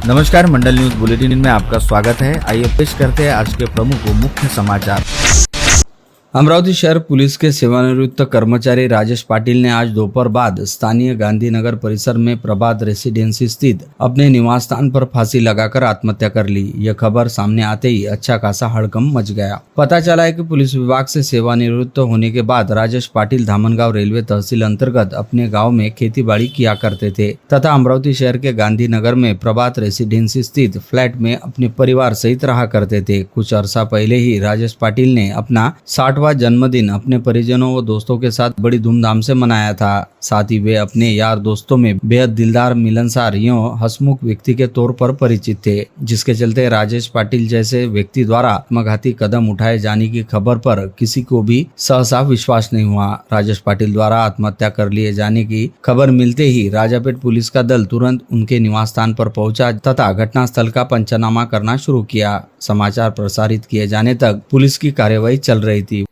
नमस्कार, मंडल news bulletin में आपका स्वागत है। आइए पेश करते हैं आज के प्रमुख व मुख्य समाचार। अमरावती शहर पुलिस के सेवानिवृत्त कर्मचारी राजेश पाटिल ने आज दोपहर बाद स्थानीय गांधीनगर परिसर में प्रभात रेसिडेंसी स्थित अपने निवास स्थान पर फांसी लगाकर आत्महत्या कर ली। यह खबर सामने आते ही अच्छा खासा हड़कंप मच गया। पता चला है कि पुलिस विभाग से सेवानिवृत्त होने के बाद राजेश पाटिल धामनगांव रेलवे तहसील अंतर्गत अपने गाँव में खेती बाड़ी किया करते थे तथा अमरावती शहर के गांधीनगर में प्रभात रेसिडेंसी स्थित फ्लैट में अपने परिवार सहित रहा करते थे। कुछ अरसा पहले ही राजेश पाटिल ने अपना 60वां जन्मदिन अपने परिजनों व दोस्तों के साथ बड़ी धूमधाम से मनाया था। साथ ही वे अपने यार दोस्तों में बेहद दिलदार, मिलनसार एवं हंसमुख व्यक्ति के तौर पर परिचित थे, जिसके चलते राजेश पाटिल जैसे व्यक्ति द्वारा आत्मघाती कदम उठाए जाने की खबर पर किसी को भी सहसा विश्वास नहीं हुआ। राजेश पाटिल द्वारा आत्महत्या कर लिए जाने की खबर मिलते ही राजापेट पुलिस का दल तुरंत उनके निवास स्थान पर पहुंचा तथा घटनास्थल का पंचनामा करना शुरू किया। समाचार प्रसारित किए जाने तक पुलिस की कार्यवाही चल रही थी।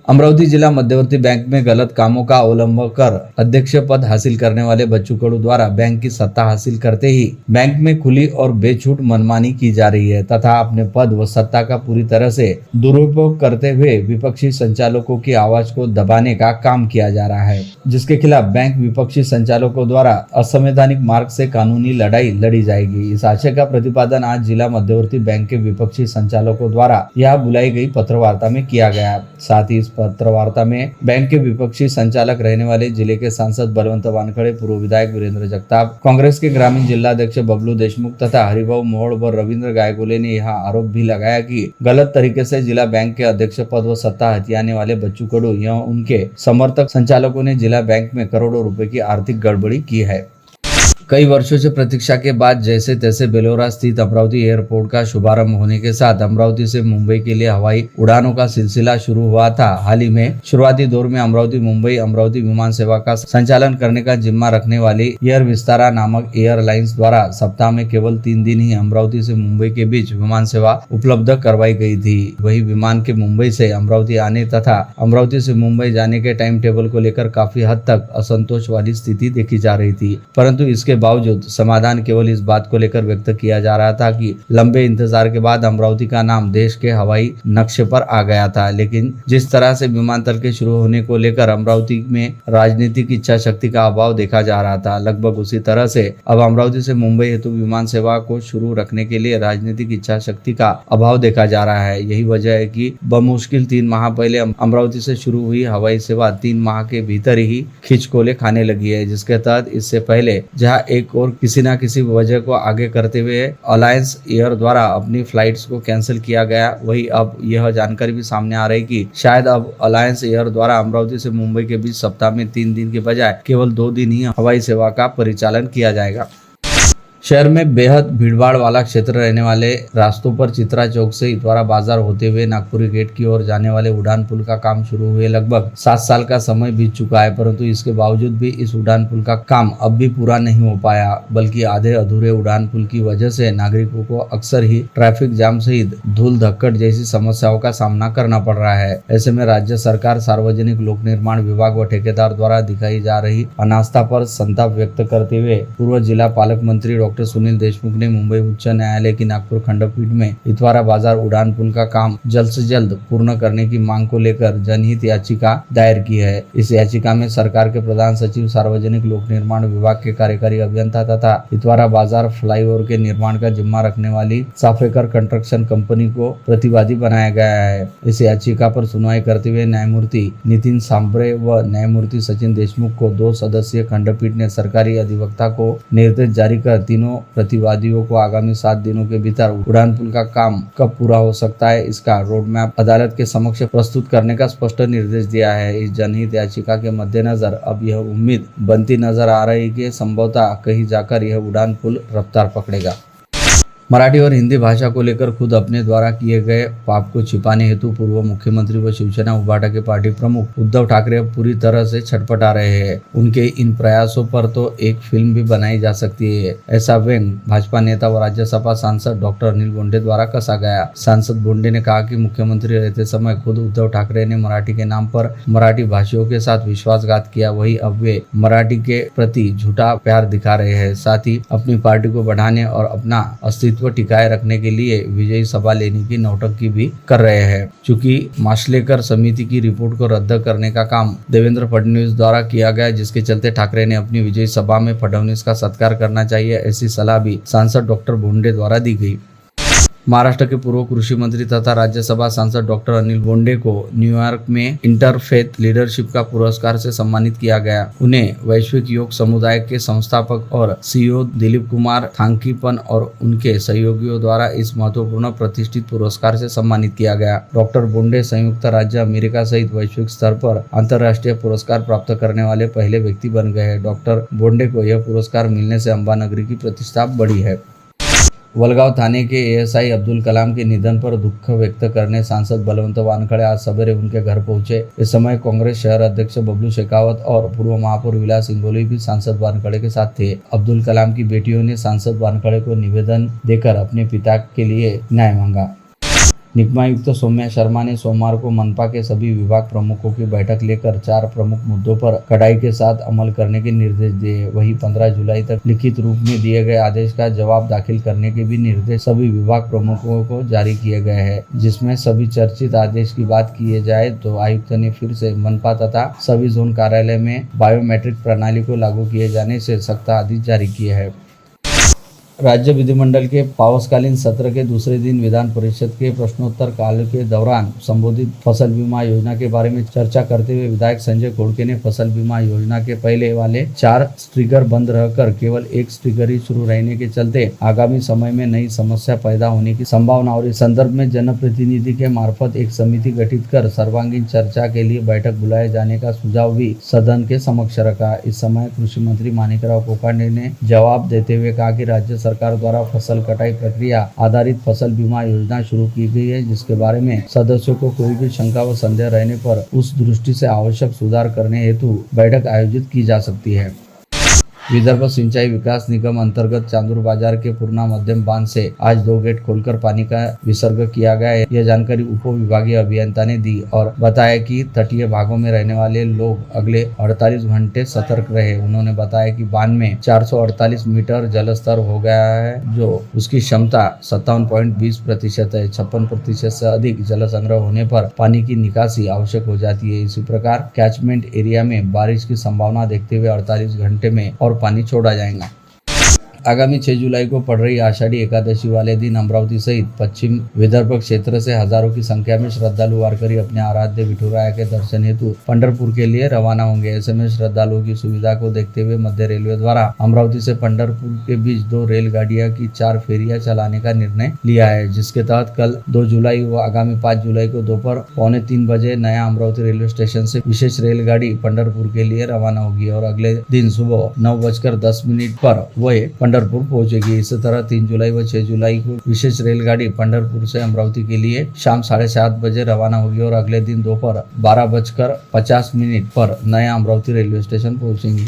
अमरावती जिला मध्यवर्ती बैंक में गलत कामों का अवलंब कर अध्यक्ष पद हासिल करने वाले बच्चू कडू द्वारा बैंक की सत्ता हासिल करते ही बैंक में खुली और बेछूट मनमानी की जा रही है तथा अपने पद व सत्ता का पूरी तरह से दुरुपयोग करते हुए विपक्षी संचालकों की आवाज को दबाने का काम किया जा रहा है, जिसके खिलाफ बैंक विपक्षी संचालकों द्वारा असंवैधानिक मार्ग से कानूनी लड़ाई लड़ी जाएगी। इस आशय का प्रतिपादन आज जिला मध्यवर्ती बैंक के विपक्षी संचालकों द्वारा यह बुलाई गई पत्रवार्ता में किया गया। साथ ही इस पत्रवार्ता में बैंक के विपक्षी संचालक रहने वाले जिले के सांसद बलवंत वानखड़े, पूर्व विधायक वीरेंद्र जगताप, कांग्रेस के ग्रामीण जिला अध्यक्ष बबलू देशमुख तथा हरिभाऊ मोहोड़ व रविंद्र गायगोले ने यह आरोप भी लगाया कि गलत तरीके से जिला बैंक के अध्यक्ष पद व सत्ता हथियाने वाले बच्चू कडू एवं उनके समर्थक संचालकों ने जिला बैंक में करोड़ों रुपए की आर्थिक गड़बड़ी की है। कई वर्षों से प्रतीक्षा के बाद जैसे तैसे बेलोरा स्थित अमरावती एयरपोर्ट का शुभारंभ होने के साथ अमरावती से मुंबई के लिए हवाई उड़ानों का सिलसिला शुरू हुआ था। हाल ही में शुरुआती दौर में अमरावती मुंबई अमरावती विमान सेवा का संचालन करने का जिम्मा रखने वाली एयर विस्तारा नामक एयरलाइंस द्वारा सप्ताह में केवल 3 दिन ही अमरावती से मुंबई के बीच विमान सेवा उपलब्ध करवाई गई थी। वही विमान के मुंबई से अमरावती आने तथा अमरावती से मुंबई जाने के टाइम टेबल को लेकर काफी हद तक असंतोष वाली स्थिति देखी जा रही थी, परंतु इसके बावजूद समाधान केवल इस बात को लेकर व्यक्त किया जा रहा था कि लंबे इंतजार के बाद अमरावती का नाम देश के हवाई नक्शे पर आ गया था। लेकिन जिस तरह से विमानतल के शुरू होने को लेकर अमरावती में राजनीतिक इच्छा शक्ति का अभाव देखा जा रहा था, लगभग उसी तरह से अब अमरावती से मुंबई हेतु विमान सेवा को शुरू रखने के लिए राजनीतिक इच्छा शक्ति का अभाव देखा जा रहा है। यही वजह है कि बमुश्किल 3 माह पहले अमरावती से शुरू हुई हवाई सेवा 3 माह के भीतर ही खिंचकोले खाने लगी है, जिसके तहत इससे पहले जहां एक और किसी न किसी वजह को आगे करते हुए अलायंस एयर द्वारा अपनी फ्लाइट्स को कैंसिल किया गया, वही अब यह जानकारी भी सामने आ रही कि शायद अब अलायंस एयर द्वारा अमरावती से मुंबई के बीच सप्ताह में 3 दिन के बजाय केवल 2 दिन ही हवाई सेवा का परिचालन किया जाएगा। शहर में बेहद भीड़भाड़ वाला क्षेत्र रहने वाले रास्तों पर चित्रा चौक से इतवारा बाजार होते हुए नागपुरी गेट की ओर जाने वाले उड़ान पुल का काम शुरू हुए लगभग 7 साल का समय बीत चुका है, परंतु इसके बावजूद भी इस उड़ान पुल का काम अब भी पूरा नहीं हो पाया, बल्कि आधे अधूरे उड़ान पुल की वजह से नागरिकों को अक्सर ही ट्रैफिक जाम सहित धूल धक्कड़ जैसी समस्याओं का सामना करना पड़ रहा है। ऐसे में राज्य सरकार, सार्वजनिक लोक निर्माण विभाग व ठेकेदार द्वारा दिखाई जा रही अनास्था पर संताप व्यक्त करते हुए पूर्व जिला पालक मंत्री डॉक्टर सुनील देशमुख ने मुंबई उच्च न्यायालय की नागपुर खंडपीठ में इतवारा बाजार उड़ान पुल का काम जल्द से जल्द पूर्ण करने की मांग को लेकर जनहित याचिका दायर की है। इस याचिका में सरकार के प्रधान सचिव, सार्वजनिक लोक निर्माण विभाग के कार्यकारी अभियंता तथा इतवारा बाजार फ्लाईओवर के निर्माण का जिम्मा रखने वाली साफेकर कंस्ट्रक्शन कंपनी को प्रतिवादी बनाया गया है। इस याचिका पर सुनवाई करते हुए न्यायमूर्ति नितिन सांबरे व न्यायमूर्ति सचिन देशमुख को 2 सदस्यीय खंडपीठ ने सरकारी अधिवक्ता को निर्देश जारी कर तीनों प्रतिवादियों को आगामी 7 दिनों के भीतर उड़ान पुल का काम कब पूरा हो सकता है, इसका रोड मैप अदालत के समक्ष प्रस्तुत करने का स्पष्ट निर्देश दिया है। इस जनहित याचिका के मद्देनजर अब यह उम्मीद बनती नजर आ रही है कि संभवतः कहीं जाकर यह उड़ान पुल रफ्तार पकड़ेगा। मराठी और हिंदी भाषा को लेकर खुद अपने द्वारा किए गए पाप को छिपाने हेतु पूर्व मुख्यमंत्री व शिवसेना उबाटा के पार्टी प्रमुख उद्धव ठाकरे अब पूरी तरह से छटपटा रहे हैं। उनके इन प्रयासों पर तो एक फिल्म भी बनाई जा सकती है, ऐसा व्यंग भाजपा नेता व राज्यसभा सांसद डॉक्टर अनिल बोंडे द्वारा कसा गया। सांसद बोंडे ने कहा कि मुख्यमंत्री रहते समय खुद उद्धव ठाकरे ने मराठी के नाम पर मराठी भाषियों के साथ विश्वासघात किया, वही अब वे मराठी के प्रति झूठा प्यार दिखा रहे हैं। साथ ही अपनी पार्टी को बढ़ाने और अपना अस्तित्व टिकाए रखने के लिए विजयी सभा लेने की नौटंकी भी कर रहे हैं। चूंकि माशलेकर समिति की रिपोर्ट को रद्द करने का काम देवेंद्र फडणवीस द्वारा किया गया, जिसके चलते ठाकरे ने अपनी विजयी सभा में फडणवीस का सत्कार करना चाहिए, ऐसी सलाह भी सांसद डॉक्टर बोंडे द्वारा दी गई। महाराष्ट्र के पूर्व कृषि मंत्री तथा राज्यसभा सांसद डॉक्टर अनिल बोंडे को न्यूयॉर्क में इंटरफेथ लीडरशिप का पुरस्कार से सम्मानित किया गया। उन्हें वैश्विक योग समुदाय के संस्थापक और सीईओ दिलीप कुमार थांकीपन और उनके सहयोगियों द्वारा इस महत्वपूर्ण प्रतिष्ठित पुरस्कार से सम्मानित किया गया। डॉक्टर बोंडे संयुक्त राज्य अमेरिका सहित वैश्विक स्तर पर अंतर्राष्ट्रीय पुरस्कार प्राप्त करने वाले पहले व्यक्ति बन गए हैं। डॉक्टर बोंडे को यह पुरस्कार मिलने से अंबानगरी की प्रतिष्ठा बढ़ी है। वलगांव थाने के एएसआई अब्दुल कलाम के निधन पर दुख व्यक्त करने सांसद बलवंत वानखड़े आज सवेरे उनके घर पहुंचे। इस समय कांग्रेस शहर अध्यक्ष बबलू शेखावत और पूर्व महापौर विलास इंगोली भी सांसद वानखड़े के साथ थे। अब्दुल कलाम की बेटियों ने सांसद वानखड़े को निवेदन देकर अपने पिता के लिए न्याय मांगा। निगमायुक्त सौम्या शर्मा ने सोमवार को मनपा के सभी विभाग प्रमुखों की बैठक लेकर 4 प्रमुख मुद्दों पर कड़ाई के साथ अमल करने के निर्देश दिए। वहीं 15 जुलाई तक लिखित रूप में दिए गए आदेश का जवाब दाखिल करने के भी निर्देश सभी विभाग प्रमुखों को जारी किए गए हैं। जिसमें सभी चर्चित आदेश की बात किए जाए तो आयुक्त ने फिर से मनपा तथा सभी जोन कार्यालय में बायोमेट्रिक प्रणाली को लागू किए जाने से सख्त आदेश जारी किए हैं। राज्य विधिमंडल के पावसकालीन सत्र के दूसरे दिन विधान परिषद के प्रश्नोत्तर काल के दौरान संबोधित फसल बीमा योजना के बारे में चर्चा करते हुए विधायक संजय घोड़के ने फसल बीमा योजना के पहले वाले 4 स्टिकर बंद रहकर केवल 1 स्टिकर ही शुरू रहने के चलते आगामी समय में नई समस्या पैदा होने की संभावना और इस संदर्भ में जनप्रतिनिधि के मार्फत एक समिति गठित कर सर्वांगीण चर्चा के लिए बैठक बुलाए जाने का सुझाव भी सदन के समक्ष रखा। इस समय कृषि मंत्री माणिकराव कोकाटे ने जवाब देते हुए कहा कि राज्य सरकार द्वारा फसल कटाई प्रक्रिया आधारित फसल बीमा योजना शुरू की गई है, जिसके बारे में सदस्यों को कोई भी शंका व संदेह रहने पर उस दृष्टि से आवश्यक सुधार करने हेतु बैठक आयोजित की जा सकती है। विदर्भ सिंचाई विकास निगम अंतर्गत चांदूर बाजार के पूर्णा मध्यम बांध से आज 2 गेट खोलकर पानी का विसर्ग किया गया है। यह जानकारी उप विभागीय अभियंता ने दी और बताया कि तटीय भागों में रहने वाले लोग अगले 48 घंटे सतर्क रहे। उन्होंने बताया कि बांध में 448 मीटर जलस्तर हो गया है, जो उसकी क्षमता 57.20% है। 56% से अधिक जल संग्रह होने पर पानी की निकासी आवश्यक हो जाती है। इसी प्रकार कैचमेंट एरिया में बारिश की संभावना देखते हुए 48 घंटे में और पानी छोड़ा जाएगा। आगामी 6 जुलाई को पड़ रही आषाढ़ी एकादशी वाले दिन अमरावती सहित पश्चिम विदर्भ क्षेत्र से हजारों की संख्या में श्रद्धालु वारकरी अपने आराध्य विठुराया के दर्शन हेतु पंढरपुर के लिए रवाना होंगे। ऐसे में श्रद्धालुओं की सुविधा को देखते हुए मध्य रेलवे द्वारा अमरावती से पंढरपुर के बीच 2 रेलगाड़ियां की 4 फेरियां चलाने का निर्णय लिया है, जिसके तहत कल 2 जुलाई व आगामी 5 जुलाई को दोपहर 2:45 बजे नया अमरावती रेलवे स्टेशन से विशेष रेलगाड़ी पंढरपुर के लिए रवाना होगी और अगले दिन सुबह 9:10 पर वह पंढरपुर पहुंचेगी। इसी तरह 3 जुलाई व 6 जुलाई को विशेष रेलगाड़ी पंढरपुर से अमरावती के लिए शाम 7:30 बजे रवाना होगी और अगले दिन दोपहर 12:50 पर नया अमरावती रेलवे स्टेशन पहुंचेंगी।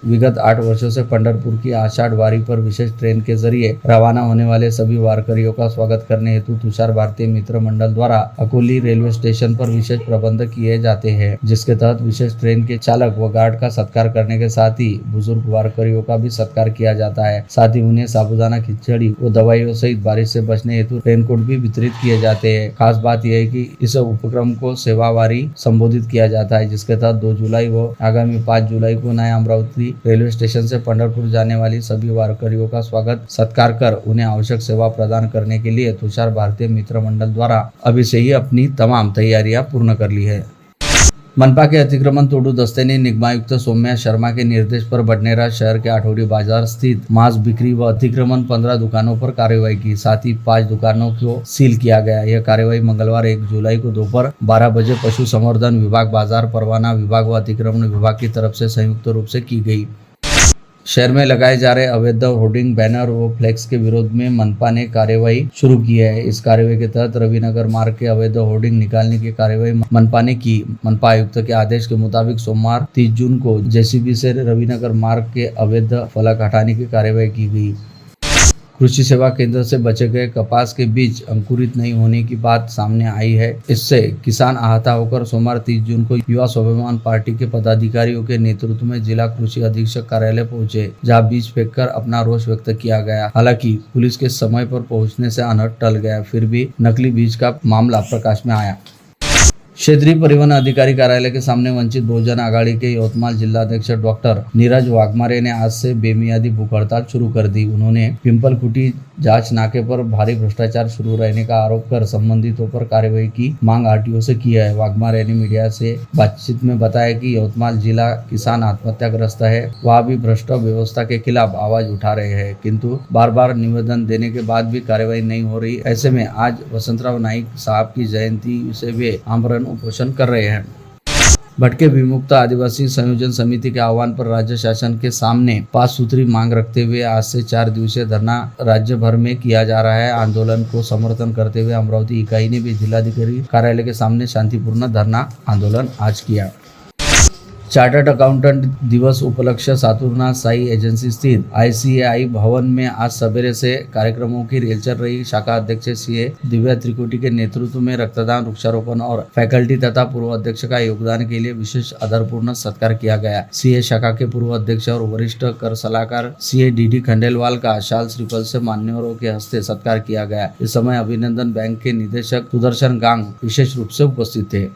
विगत 8 वर्षों से पंढरपुर की आषाढ़ वारी पर विशेष ट्रेन के जरिए रवाना होने वाले सभी वारकरियों का स्वागत करने हेतु तुषार भारतीय मित्र मंडल द्वारा अकोली रेलवे स्टेशन पर विशेष प्रबंध किए जाते हैं, जिसके तहत विशेष ट्रेन के चालक व गार्ड का सत्कार करने के साथ ही बुजुर्ग वारकरियों का भी सत्कार किया जाता है। साथ ही उन्हें साबुदाना, खिचड़ी व दवाइयों सहित बारिश से बचने हेतु रेनकोट भी वितरित किए जाते हैं। खास बात यह है कि इस उपक्रम को सेवावारी संबोधित किया जाता है, जिसके तहत 2 जुलाई व आगामी 5 जुलाई को नया अमरावती रेलवे स्टेशन से पंढरपुर जाने वाली सभी वारकरियों का स्वागत सत्कार कर उन्हें आवश्यक सेवा प्रदान करने के लिए तुषार भारतीय मित्र मंडल द्वारा अभी से ही अपनी तमाम तैयारियां पूर्ण कर ली है। मनपा के अतिक्रमण तोड़ू दस्ते ने निगमायुक्त सौम्या शर्मा के निर्देश पर बडनेरा शहर के आठौड़ी बाजार स्थित मांस बिक्री व अतिक्रमण 15 दुकानों पर कार्रवाई की। साथ ही 5 दुकानों को सील किया गया। यह कार्रवाई मंगलवार 1 जुलाई को दोपहर 12 बजे पशु संवर्धन विभाग, बाजार परवाना विभाग व अतिक्रमण विभाग की तरफ से संयुक्त रूप से की गई। शहर में लगाए जा रहे अवैध होर्डिंग, बैनर व फ्लेक्स के विरोध में मनपा ने कार्यवाही शुरू की है। इस कार्यवाही के तहत रविनगर मार्ग के अवैध होर्डिंग निकालने की कार्यवाही मनपा ने की। मनपा आयुक्त के आदेश के मुताबिक सोमवार 30 जून को जेसीबी से रविनगर मार्ग के अवैध फलक हटाने की कार्यवाही की गई। कृषि सेवा केंद्र से बचे गए कपास के बीज अंकुरित नहीं होने की बात सामने आई है। इससे किसान आहता होकर सोमवार 30 जून को युवा स्वाभिमान पार्टी के पदाधिकारियों के नेतृत्व में जिला कृषि अधीक्षक कार्यालय पहुंचे, जहां बीज फेंककर अपना रोष व्यक्त किया गया। हालांकि पुलिस के समय पर पहुंचने से अनर्थ टल गया, फिर भी नकली बीज का मामला प्रकाश में आया। क्षेत्रीय परिवहन अधिकारी कार्यालय के सामने वंचित बहुजन आघाड़ी के यवतमाल जिला अध्यक्ष डॉक्टर नीरज वाघमारे ने आज से बेमियादी भूख हड़ताल शुरू कर दी। उन्होंने पिंपल खुटी जांच नाके पर भारी भ्रष्टाचार शुरू रहने का आरोप कर संबंधितों पर कार्यवाही की मांग आरटीओ से की है। वाघमारे ने मीडिया से बातचीत में बताया कि यवतमाल जिला किसान आत्महत्याग्रस्त है, वह भी भ्रष्ट व्यवस्था के खिलाफ आवाज उठा रहे हैं, किंतु बार बार निवेदन देने के बाद भी कार्यवाही नहीं हो रही। ऐसे में आज वसंतराव नाइक साहब की जयंती से वे आमरण उपोषण कर रहे हैं। भटके विमुक्त आदिवासी संयोजन समिति के आह्वान पर राज्य शासन के सामने 5 सूत्री मांग रखते हुए आज से 4 दिवसीय धरना राज्य भर में किया जा रहा है। आंदोलन को समर्थन करते हुए अमरावती इकाई ने भी जिलाधिकारी कार्यालय के सामने शांतिपूर्ण धरना आंदोलन आज किया। चार्टर्ड अकाउंटेंट दिवस उपलक्ष्य सातुरनाथ साई एजेंसी स्थित ICAI भवन में आज सवेरे से कार्यक्रमों की रेल चल रही। शाखा अध्यक्ष CA दिव्या त्रिकुटी के नेतृत्व में रक्तदान, वृक्षारोपण और फैकल्टी तथा पूर्व अध्यक्ष का योगदान के लिए विशेष आदरपूर्ण सत्कार किया गया। CA शाखा के पूर्व अध्यक्ष और वरिष्ठ कर सलाहकार CA DD खंडेलवाल का शाल श्रीफल से मान्यवरों के हस्ते सत्कार किया गया। इस समय अभिनंदन बैंक के निदेशक सुदर्शन गांग विशेष रूप से उपस्थित थे।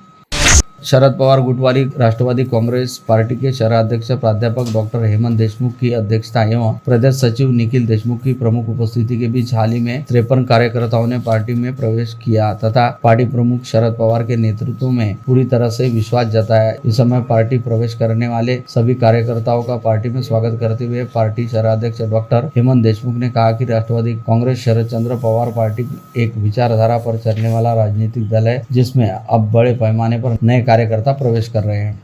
शरद पवार गुट वाली राष्ट्रवादी कांग्रेस पार्टी के शहराध्यक्ष प्राध्यापक डॉक्टर हेमंत देशमुख की अध्यक्षता एवं प्रदेश सचिव निखिल देशमुख की प्रमुख उपस्थिति के बीच हाल ही में 53 कार्यकर्ताओं ने पार्टी में प्रवेश किया तथा पार्टी प्रमुख शरद पवार के नेतृत्व में पूरी तरह से विश्वास जताया। इस समय पार्टी प्रवेश करने वाले सभी कार्यकर्ताओं का पार्टी में स्वागत करते हुए पार्टी शहराध्यक्ष डॉक्टर हेमंत देशमुख ने कहा कि राष्ट्रवादी कांग्रेस शरद चंद्र पवार पार्टी एक विचारधारा पर चलने वाला राजनीतिक दल है, जिसमें अब बड़े पैमाने पर नए कार्यकर्ता प्रवेश कर रहे हैं।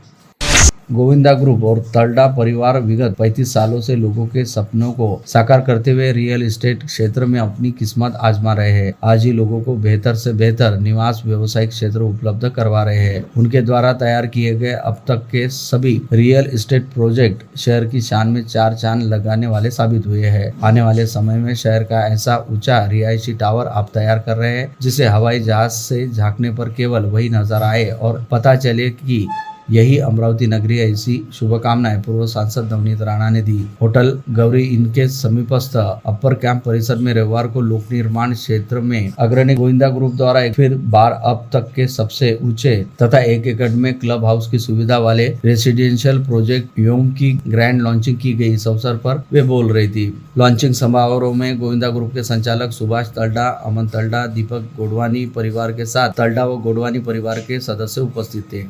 गोविंदा ग्रुप और तलडा परिवार विगत 35 सालों से लोगों के सपनों को साकार करते हुए रियल एस्टेट क्षेत्र में अपनी किस्मत आजमा रहे हैं। आज ही लोगों को बेहतर से बेहतर निवास व्यवसायिक क्षेत्र उपलब्ध करवा रहे हैं। उनके द्वारा तैयार किए गए अब तक के सभी रियल एस्टेट प्रोजेक्ट शहर की शान में 4 चांद लगाने वाले साबित हुए हैं। आने वाले समय में शहर का ऐसा ऊंचा रिहायशी टावर आप तैयार कर रहे हैं, जिसे हवाई जहाज से झांकने पर केवल वही नजर आए और पता चले कि यही अमरावती नगरी है। ऐसी शुभकामनाएं पूर्व सांसद नवनीत राणा ने दी। होटल गौरी इनके समीपस्थ अपर कैंप परिसर में रविवार को लोक निर्माण क्षेत्र में अग्रणी गोविंदा ग्रुप द्वारा एक फिर बार अब तक के सबसे ऊंचे तथा 1 एकड़ में क्लब हाउस की सुविधा वाले रेसिडेंशियल प्रोजेक्ट योम की ग्रैंड लॉन्चिंग की गई। इस अवसर पर वे बोल रही थी। लॉन्चिंग समारोह में गोविंदा ग्रुप के संचालक सुभाष तलडा, अमन तलडा, दीपक गोडवानी परिवार के साथ तलडा व गोडवानी परिवार के सदस्य उपस्थित थे।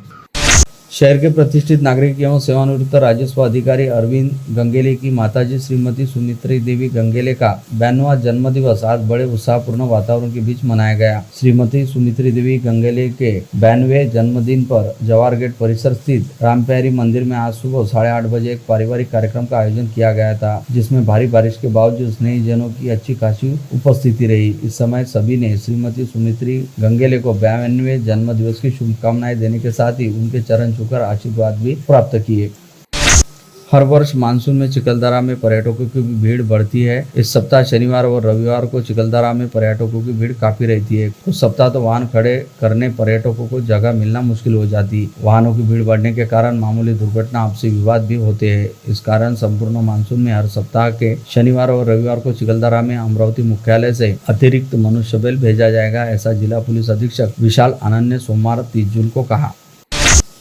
शहर के प्रतिष्ठित नागरिक एवं सेवानिवृत्त राजस्व अधिकारी अरविंद गंगेले की माताजी श्रीमती सुमित्री देवी गंगेले का 92वां जन्मदिवस आज बड़े उत्साहपूर्ण वातावरण के बीच मनाया गया। श्रीमती सुमित्री देवी गंगेले के 92वें जन्मदिन पर जवाहर गेट परिसर स्थित रामप्यारी मंदिर में आज सुबह 8:30 बजे एक पारिवारिक कार्यक्रम का आयोजन किया गया था, जिसमें भारी बारिश के बावजूद स्नेहीजनों की अच्छी खासी उपस्थिति रही। इस समय सभी ने श्रीमती सुमित्री गंगेले को 92वें जन्मदिवस की शुभकामनाएं देने के साथ ही उनके चरण छूकर आशीर्वाद भी प्राप्त किए। हर वर्ष मानसून में चिखलदरा में पर्यटकों की भीड़ बढ़ती है। इस सप्ताह शनिवार और रविवार को चिखलदरा में पर्यटकों की भीड़ काफी रहती है। कुछ सप्ताह तो वाहन खड़े करने पर्यटकों को जगह मिलना मुश्किल हो जाती। वाहनों की भीड़ बढ़ने के कारण मामूली दुर्घटना, आपसी विवाद भी होते हैं। इस कारण संपूर्ण मानसून में हर सप्ताह के शनिवार और रविवार को चिखलदरा में अमरावती मुख्यालय से अतिरिक्त मनुष्यबल भेजा जाएगा, ऐसा जिला पुलिस अधीक्षक विशाल आनंद ने सोमवार 30 जून को कहा।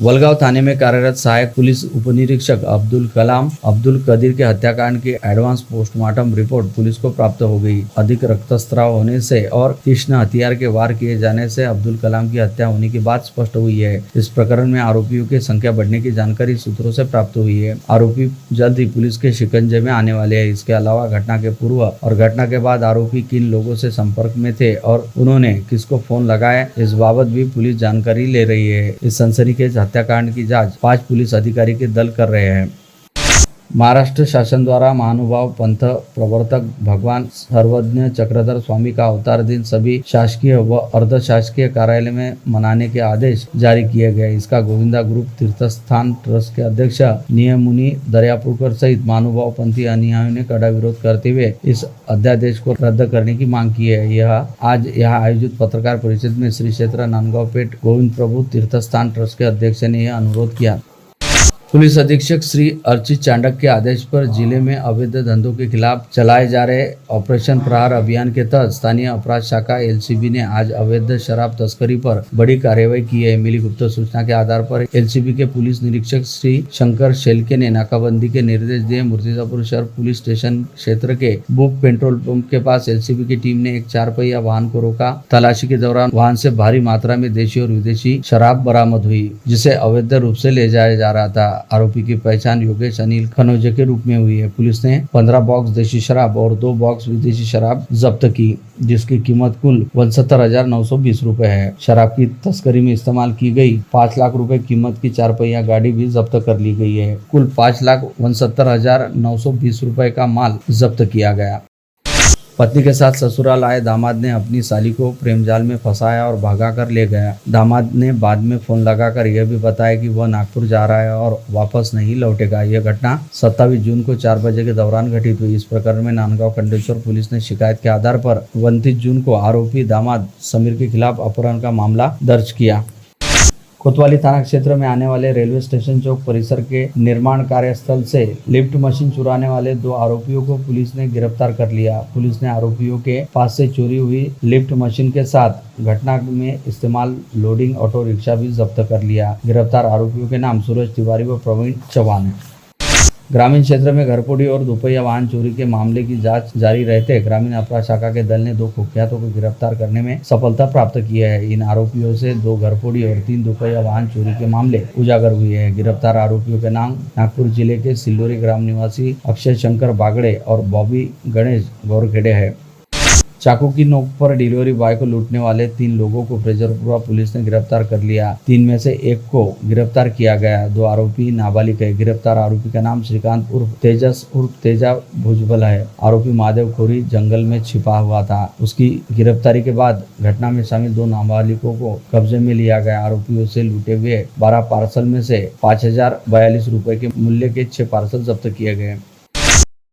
वलगांव थाने में कार्यरत सहायक पुलिस उपनिरीक्षक अब्दुल कलाम अब्दुल कदीर के हत्याकांड की एडवांस पोस्टमार्टम रिपोर्ट पुलिस को प्राप्त हो गई। अधिक रक्तस्राव होने से और तीक्ष्ण हथियार के वार किए जाने से अब्दुल कलाम की हत्या होने की बात स्पष्ट हुई है। इस प्रकरण में आरोपियों की संख्या बढ़ने की जानकारी सूत्रों से प्राप्त हुई है। आरोपी जल्द ही पुलिस के शिकंजे में आने वाले हैं। इसके अलावा घटना के पूर्व और घटना के बाद आरोपी किन लोगों से संपर्क में थे और उन्होंने किसको फोन लगाया, इस बाबत भी पुलिस जानकारी ले रही है। इस सनसनीखेज हत्याकांड की जांच 5 पुलिस अधिकारी के दल कर रहे हैं। महाराष्ट्र शासन द्वारा महानुभाव पंथ प्रवर्तक भगवान सर्वज्ञ चक्रधर स्वामी का अवतार दिन सभी शासकीय व अर्ध शासकीय कार्यालय में मनाने के आदेश जारी किए गए। इसका गोविंदा ग्रुप तीर्थस्थान ट्रस्ट के अध्यक्ष नियमुनि दरियापुरकर सहित महानुभाव पंथी अनुयायियों ने कड़ा विरोध करते हुए इस अध्यादेश को रद्द करने की मांग की है। यह आज यहाँ आयोजित पत्रकार परिषद में श्री क्षेत्र नांदगांवपेठ गोविंद प्रभु तीर्थस्थान ट्रस्ट के अध्यक्ष ने यह अनुरोध किया। पुलिस अधीक्षक श्री अर्चित चांडक के आदेश पर जिले में अवैध धंधों के खिलाफ चलाए जा रहे ऑपरेशन प्रहार अभियान के तहत स्थानीय अपराध शाखा एलसीबी ने आज अवैध शराब तस्करी पर बड़ी कार्रवाई की है। मिली गुप्त सूचना के आधार पर एलसीबी के पुलिस निरीक्षक श्री शंकर शेलके ने नाकाबंदी के निर्देश दिए। मूर्तिजापुर शहर पुलिस स्टेशन क्षेत्र के बुक पेट्रोल पंप के पास एलसीबी की टीम ने एक 4 पहिया वाहन को रोका। तलाशी के दौरान वाहन से भारी मात्रा में देशी और विदेशी शराब बरामद हुई, जिसे अवैध रूप से ले जाया जा रहा था। आरोपी की पहचान योगेश अनिल खनौजे के रूप में हुई है। पुलिस ने 15 बॉक्स देशी शराब और 2 बॉक्स विदेशी शराब जब्त की, जिसकी कीमत कुल 69,920 रुपए है। शराब की तस्करी में इस्तेमाल की गई 5 लाख रुपए कीमत की 4 पहिया गाड़ी भी जब्त कर ली गई है। कुल 5,69,920 रुपए का माल जब्त किया गया। पत्नी के साथ ससुराल आए दामाद ने अपनी साली को प्रेमजाल में फंसाया और भगाकर ले गया। दामाद ने बाद में फोन लगाकर यह भी बताया कि वह नागपुर जा रहा है और वापस नहीं लौटेगा। यह घटना 27 जून को 4 बजे के दौरान घटित हुई। इस प्रकरण में नांदगांव कंडेश्वर पुलिस ने शिकायत के आधार पर 29 जून को आरोपी दामाद समीर के खिलाफ अपहरण का मामला दर्ज किया। कोतवाली थाना क्षेत्र में आने वाले रेलवे स्टेशन चौक परिसर के निर्माण कार्यस्थल से लिफ्ट मशीन चुराने वाले 2 आरोपियों को पुलिस ने गिरफ्तार कर लिया। पुलिस ने आरोपियों के पास से चोरी हुई लिफ्ट मशीन के साथ घटना में इस्तेमाल लोडिंग ऑटो रिक्शा भी जब्त कर लिया। गिरफ्तार आरोपियों के नाम सूरज तिवारी व प्रवीण चौहान है। ग्रामीण क्षेत्र में घरफोड़ी और दुपहिया वाहन चोरी के मामले की जांच जारी रहते ग्रामीण अपराध शाखा के दल ने 2 कुख्यातों को गिरफ्तार करने में सफलता प्राप्त की है। इन आरोपियों से 2 घरफोड़ी और 3 दुपहिया वाहन चोरी के मामले उजागर हुए हैं। गिरफ्तार आरोपियों के नाम नागपुर जिले के सिल्लोरी ग्राम निवासी अक्षय शंकर बागड़े और बॉबी गणेश गौरखेड़े है। चाकू की नोक पर डिलीवरी बॉय को लूटने वाले 3 लोगों को फ्रेजरपुरा पुलिस ने गिरफ्तार कर लिया। 3 में से 1 को गिरफ्तार किया गया। 2 आरोपी नाबालिग है। गिरफ्तार आरोपी का नाम श्रीकांत उर्फ तेजस उर्फ तेजा भुजबल है। आरोपी महादेव खोरी जंगल में छिपा हुआ था। उसकी गिरफ्तारी के बाद घटना में शामिल 2 नाबालिगों को कब्जे में लिया गया। आरोपियों से लूटे हुए 12 पार्सल में से 5,042 रुपए के मूल्य के 6 पार्सल जब्त किए गए।